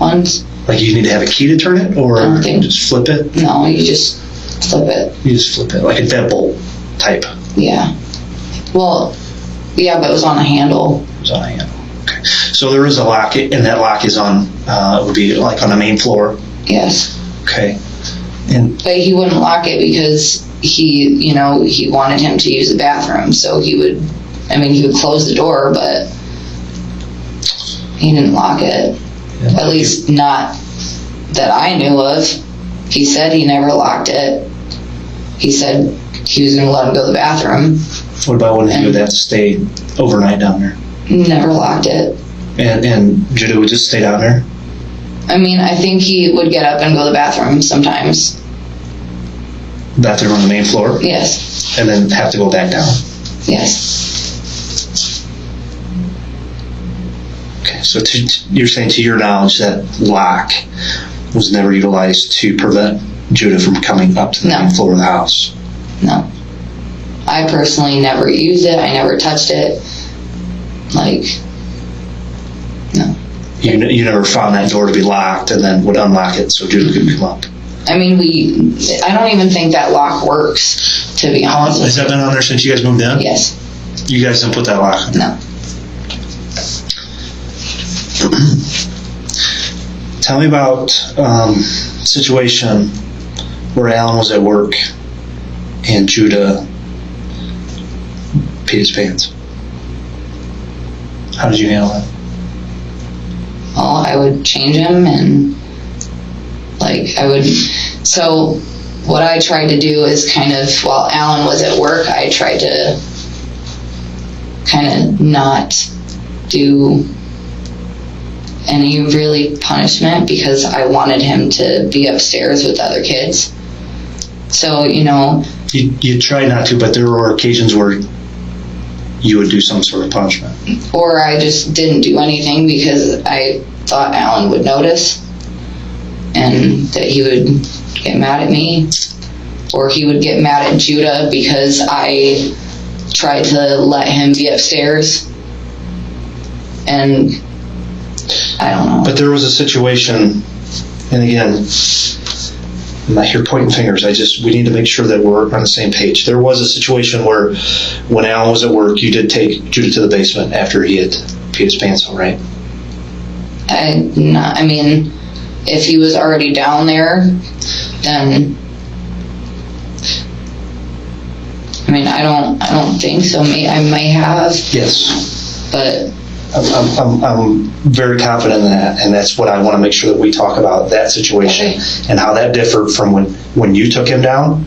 ones. Like you need to have a key to turn it, or just flip it? No, you just flip it. You just flip it, like a deadbolt type. Yeah. Well, yeah, but it was on a handle. It was on a handle. Okay. So there is a lock, and that lock is on, it would be like on the main floor. Yes. Okay. And But he wouldn't lock it because he wanted him to use the bathroom. So he would close the door, but he didn't lock it. At least not that I knew of. He said he never locked it. He said he was going to let him go to the bathroom. what about when he would have to stay overnight down there? Never locked it. And Judah would just stay down there? I think he would get up and go to the bathroom sometimes. Bathroom on the main floor? Yes. And then have to go back down? Yes. Okay, so you're saying to your knowledge that lock was never utilized to prevent Judah from coming up to the main floor of the house? No. I personally never used it. I never touched it. No. You never found that door to be locked and then would unlock it so Judah could come up? I don't even think that lock works, to be honest. Has that been on there since you guys moved in? Yes. You guys didn't put that lock on? No. Tell me about situation where Alan was at work and Judah peed his pants. How did you handle that? Well, I would change him and so what I tried to do is while Alan was at work, I tried to not do any really punishment because I wanted him to be upstairs with the other kids. So, You try not to, but there were occasions where you would do some sort of punishment. Or I just didn't do anything because I thought Alan would notice and that he would get mad at me. Or he would get mad at Judah because I tried to let him be upstairs. And I don't know. But there was a situation, and again, I'm not here pointing fingers. We need to make sure that we're on the same page. There was a situation where when Alan was at work, you did take Judah to the basement after he had peed his pants on, right? If he was already down there, then I don't think so. I may have. Yes. But I'm very confident in that, and that's what I want to make sure that we talk about, that situation, and how that differed from when you took him down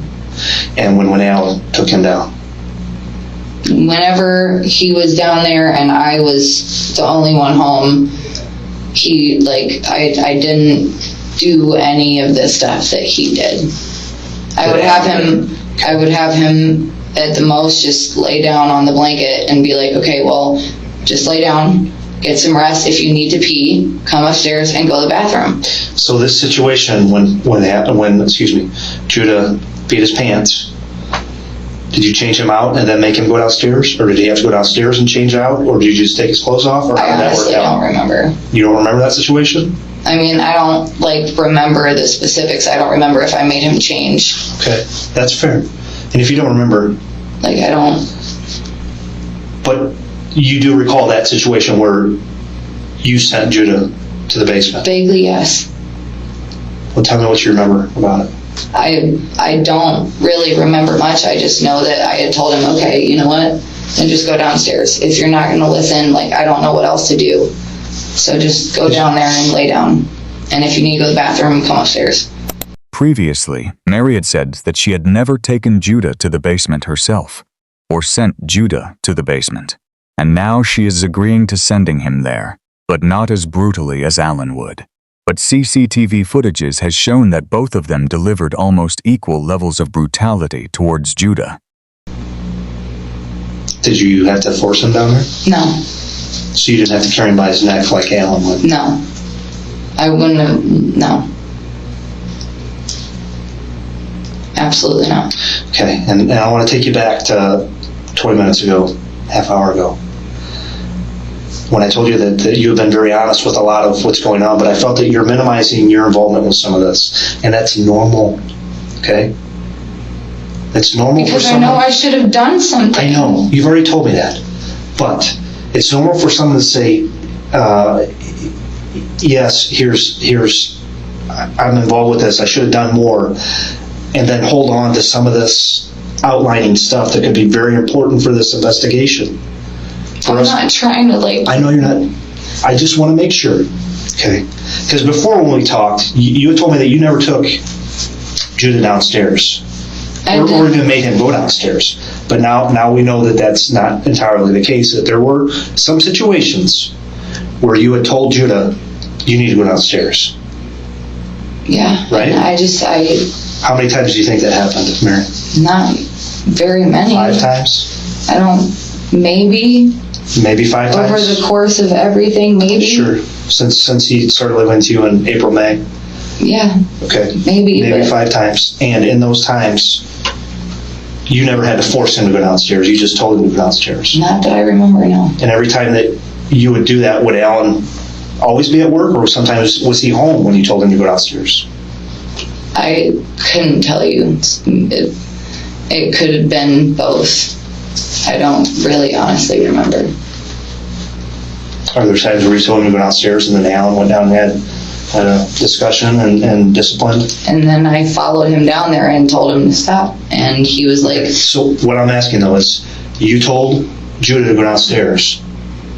and when Alan took him down. Whenever he was down there and I was the only one home, I didn't do any of the stuff that he did. I would have him at the most just lay down on the blanket and be like, okay, well, just lay down, get some rest. If you need to pee, come upstairs and go to the bathroom. So this situation, when Judah peed his pants, did you change him out and then make him go downstairs? Or did he have to go downstairs and change out? Or did you just take his clothes off? Or I honestly don't remember. You don't remember that situation? I don't remember the specifics. I don't remember if I made him change. Okay, that's fair. And if you don't remember, I don't. But you do recall that situation where you sent Judah to the basement? Vaguely, yes. Well, tell me what you remember about it. I don't really remember much. I just know that I had told him, okay, you know what? Then just go downstairs. If you're not going to listen, I don't know what else to do. So just go down there and lay down. And if you need to go to the bathroom, come upstairs. Previously, Mary had said that she had never taken Judah to the basement herself, or sent Judah to the basement. And now she is agreeing to sending him there, but not as brutally as Alan would. But CCTV footages has shown that both of them delivered almost equal levels of brutality towards Judah. Did you have to force him down there? No. So you didn't have to carry him by his neck like Alan would? No. I wouldn't have, no. Absolutely not. Okay, and I want to take you back to 20 minutes ago, half hour ago, when I told you that you have been very honest with a lot of what's going on, but I felt that you're minimizing your involvement with some of this, and that's normal, okay? It's normal because for someone... I know I should have done something. I know, you've already told me that, but it's normal for someone to say, yes, I'm involved with this, I should have done more, and then hold on to some of this outlining stuff that could be very important for this investigation. I'm not trying to I know you're not, I just want to make sure, okay? Because before when we talked, you had told me that you never took Judah downstairs. Or even made him go downstairs. But now we know that that's not entirely the case, that there were some situations where you had told Judah, you need to go downstairs. Yeah. Right? How many times do you think that happened, Mary? Not very many. 5 times? Maybe. Maybe 5 times? Over the course of everything, maybe. Sure. Since he started living with you in April, May? Yeah. Okay. Maybe 5 times. And in those times, you never had to force him to go downstairs. You just told him to go downstairs. Not that I remember, no. And every time that you would do that, would Alan always be at work, or sometimes was he home when you told him to go downstairs? I couldn't tell you. It could have been both. I don't really honestly remember. Are there times where you told him to go downstairs and then Alan went down and had a discussion and disciplined? And then I followed him down there and told him to stop. And he was like... So what I'm asking though is, you told Judah to go downstairs.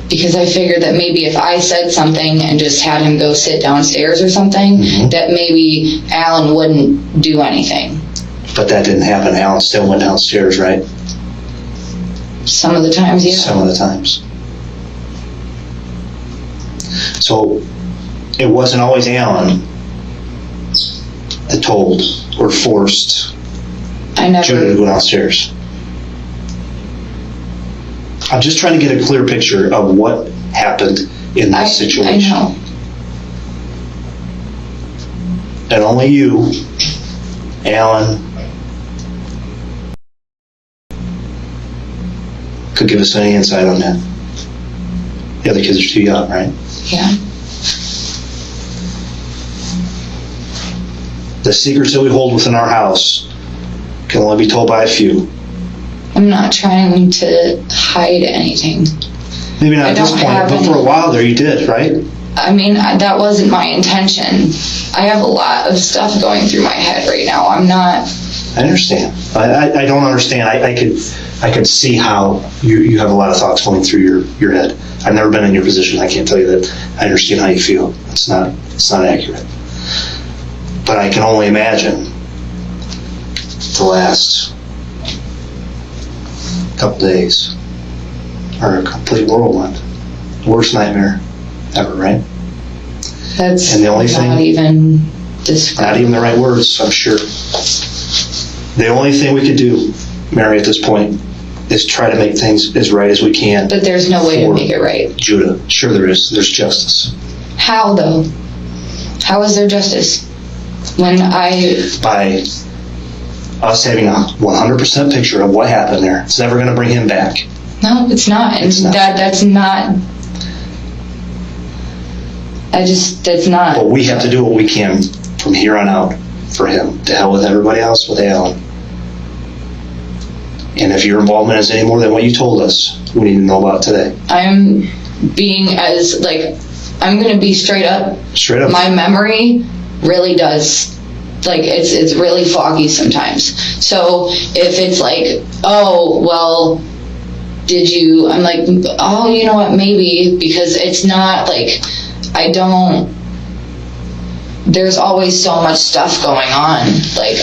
Because I figured that maybe if I said something and just had him go sit downstairs or something, that maybe Alan wouldn't do anything. But that didn't happen. Alan still went downstairs, right? Some of the times, yeah. Some of the times. So it wasn't always Alan that told or forced Judah to go downstairs. I'm just trying to get a clear picture of what happened in this situation. I know. And only you, Alan, could give us any insight on that. The other kids are too young, right? Yeah. The secrets that we hold within our house can only be told by a few. I'm not trying to hide anything. Maybe not at this point, but for a while there you did, right? I mean, that wasn't my intention. I have a lot of stuff going through my head right now. I'm not... I understand. I don't understand. I could see how you have a lot of thoughts going through your head. I've never been in your position. I can't tell you that I understand how you feel. It's not accurate. But I can only imagine the last couple days are a complete whirlwind. Worst nightmare ever, right? That's and the only thing, not even the right words, I'm sure. The only thing we could do, Mary, at this point, is try to make things as right as we can. But there's no way to make it right. Judah, sure there is. There's justice. How, though? How is there justice? By us having a 100% picture of what happened there. It's never going to bring him back. No, it's not. It's not. That's not... that's not... But we have to do what we can from here on out for him. To hell with everybody else, with Alan. And if your involvement is any more than what you told us, we need to know about today. I'm being I'm going to be straight up. Straight up. My memory really does, it's really foggy sometimes. So if it's oh, well, did you, I'm like, oh, you know what, maybe, because it's not there's always so much stuff going on.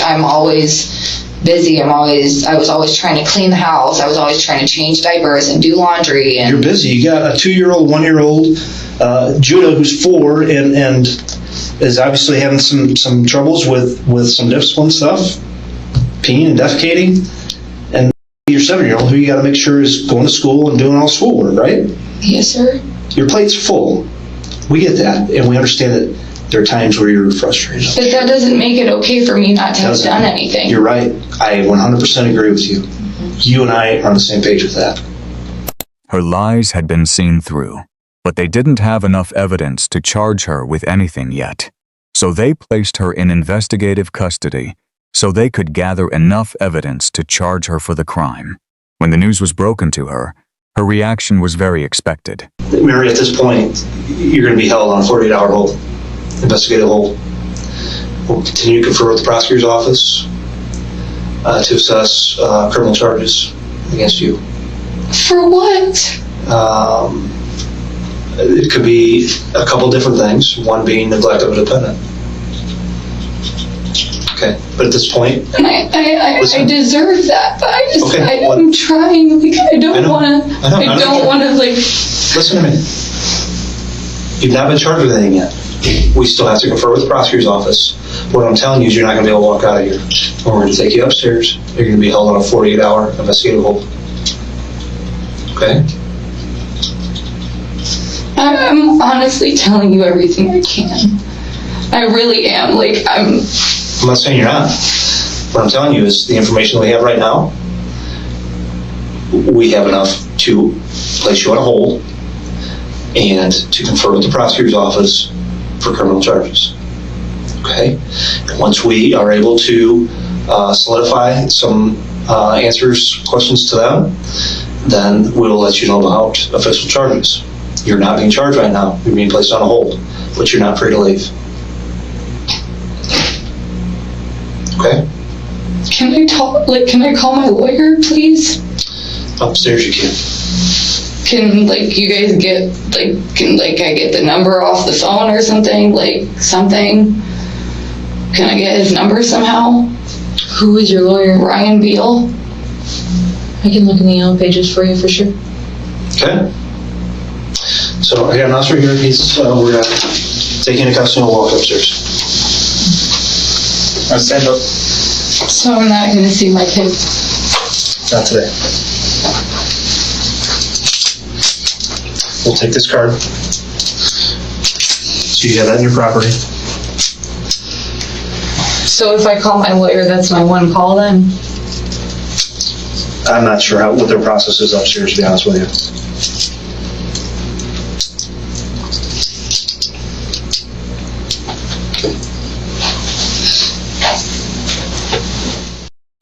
I'm always busy. I was always trying to clean the house. I was always trying to change diapers and do laundry. And you're busy. You got a 2-year-old, 1-year-old, Judah, who's 4, and is obviously having some troubles with some discipline stuff, peeing and defecating, and your 7-year-old, who you got to make sure is going to school and doing all schoolwork, right? Yes, sir. Your plate's full. We get that, and we understand that there are times where you're frustrated. But that doesn't make it okay for me not to have done anything. You're right. I 100% agree with you. You and I are on the same page with that. Her lies had been seen through, but they didn't have enough evidence to charge her with anything yet. So they placed her in investigative custody so they could gather enough evidence to charge her for the crime. When the news was broken to her, Her reaction was very expected. Mary, at this point, you're going to be held on a 48-hour hold, investigative hold. We'll continue to confer with the prosecutor's office to assess criminal charges against you. For what? It could be a couple different things, one being neglect of a dependent. Okay, but at this point, And I deserve that, but I just, Okay, I'm trying, like, I don't know. wanna, I know, I I know. don't wanna, like, listen to me. You've not been charged with anything yet. We still have to confer with the prosecutor's office. What I'm telling you is you're not going to be able to walk out of here. We're going to take you upstairs. You're going to be held on a 48-hour investigative hold. Okay? I'm honestly telling you everything I can. I really am, like, I'm not saying you're not. What I'm telling you is the information that we have right now, we have enough to place you on a hold and to confer with the prosecutor's office for criminal charges. Okay? Once we are able to solidify some questions to them, then we will let you know about official charges. You're not being charged right now. You're being placed on a hold, but you're not free to leave. Okay? can I talk, like, can I call my lawyer, please? Upstairs you can. Can, like, you guys get, like, can, like, I get the number off the phone or something, like, something? Can I get his number somehow? Who is your lawyer? Ryan Beal? I can look in the yellow pages for you for sure. Okay? So I got an officer here. He's, we're going to take you into custody and walk upstairs. Stand up. So I'm not gonna see my kid. Not today. We'll take this card. So you have that in your property. So if I call my lawyer, that's my one call then? I'm not sure what their process is upstairs, to be honest with you.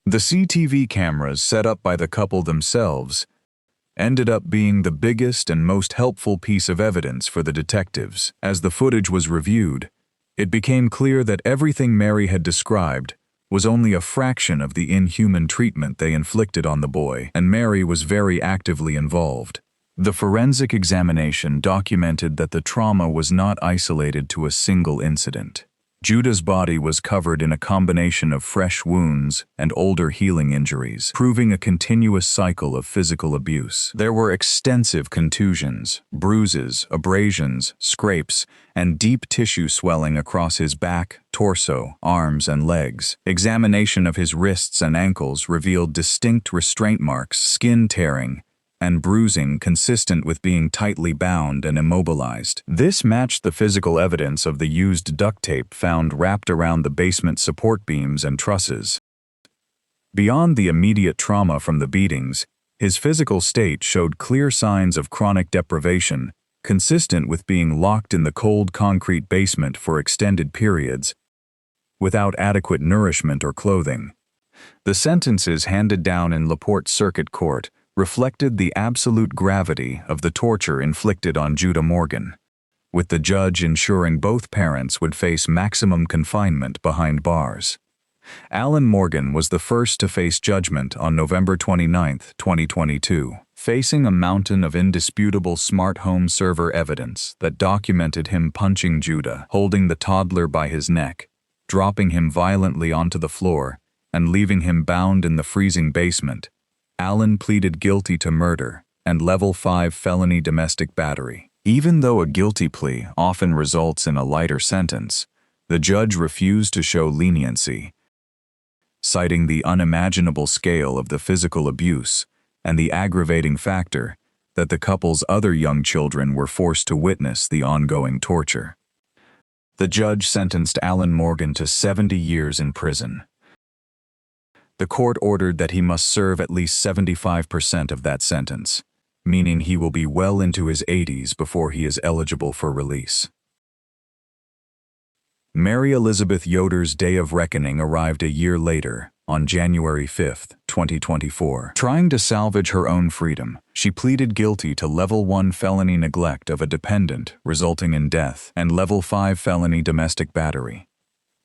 The CCTV cameras set up by the couple themselves ended up being the biggest and most helpful piece of evidence for the detectives. As the footage was reviewed, it became clear that everything Mary had described was only a fraction of the inhuman treatment they inflicted on the boy, and Mary was very actively involved. The forensic examination documented that the trauma was not isolated to a single incident. Judah's body was covered in a combination of fresh wounds and older healing injuries, proving a continuous cycle of physical abuse. There were extensive contusions, bruises, abrasions, scrapes, and deep tissue swelling across his back, torso, arms, and legs. Examination of his wrists and ankles revealed distinct restraint marks, skin tearing, and bruising consistent with being tightly bound and immobilized. This matched the physical evidence of the used duct tape found wrapped around the basement support beams and trusses. Beyond the immediate trauma from the beatings, his physical state showed clear signs of chronic deprivation, consistent with being locked in the cold concrete basement for extended periods, without adequate nourishment or clothing. The sentences handed down in LaPorte Circuit Court reflected the absolute gravity of the torture inflicted on Judah Morgan, with the judge ensuring both parents would face maximum confinement behind bars. Alan Morgan was the first to face judgment on November 29, 2022, facing a mountain of indisputable smart home server evidence that documented him punching Judah, holding the toddler by his neck, dropping him violently onto the floor, and leaving him bound in the freezing basement. Alan pleaded guilty to murder and level 5 felony domestic battery. Even though a guilty plea often results in a lighter sentence, the judge refused to show leniency, citing the unimaginable scale of the physical abuse and the aggravating factor that the couple's other young children were forced to witness the ongoing torture. The judge sentenced Alan Morgan to 70 years in prison. The court ordered that he must serve at least 75% of that sentence, meaning he will be well into his 80s before he is eligible for release. Mary Elizabeth Yoder's day of reckoning arrived a year later, on January 5, 2024. Trying to salvage her own freedom, she pleaded guilty to Level 1 felony neglect of a dependent, resulting in death, and Level 5 felony domestic battery.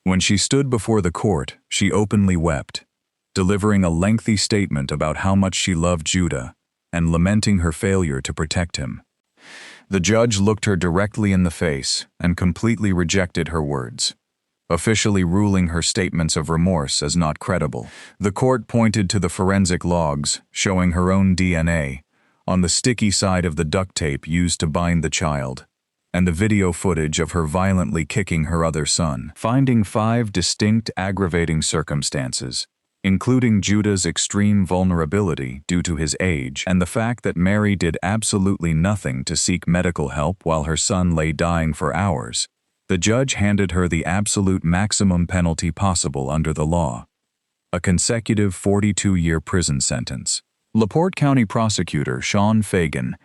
When she stood before the court, she openly wept, delivering a lengthy statement about how much she loved Judah and lamenting her failure to protect him. The judge looked her directly in the face and completely rejected her words, officially ruling her statements of remorse as not credible. The court pointed to the forensic logs showing her own DNA on the sticky side of the duct tape used to bind the child, and the video footage of her violently kicking her other son, finding 5 distinct aggravating circumstances, including Judah's extreme vulnerability due to his age and the fact that Mary did absolutely nothing to seek medical help while her son lay dying for hours. The judge handed her the absolute maximum penalty possible under the law, a consecutive 42-year prison sentence. LaPorte County prosecutor Sean Fagan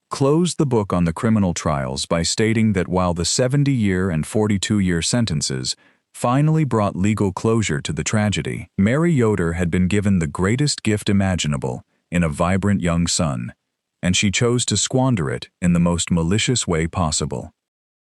closed the book on the criminal trials by stating that while the 70-year and 42-year sentences finally brought legal closure to the tragedy, Mary Yoder had been given the greatest gift imaginable in a vibrant young son, and she chose to squander it in the most malicious way possible.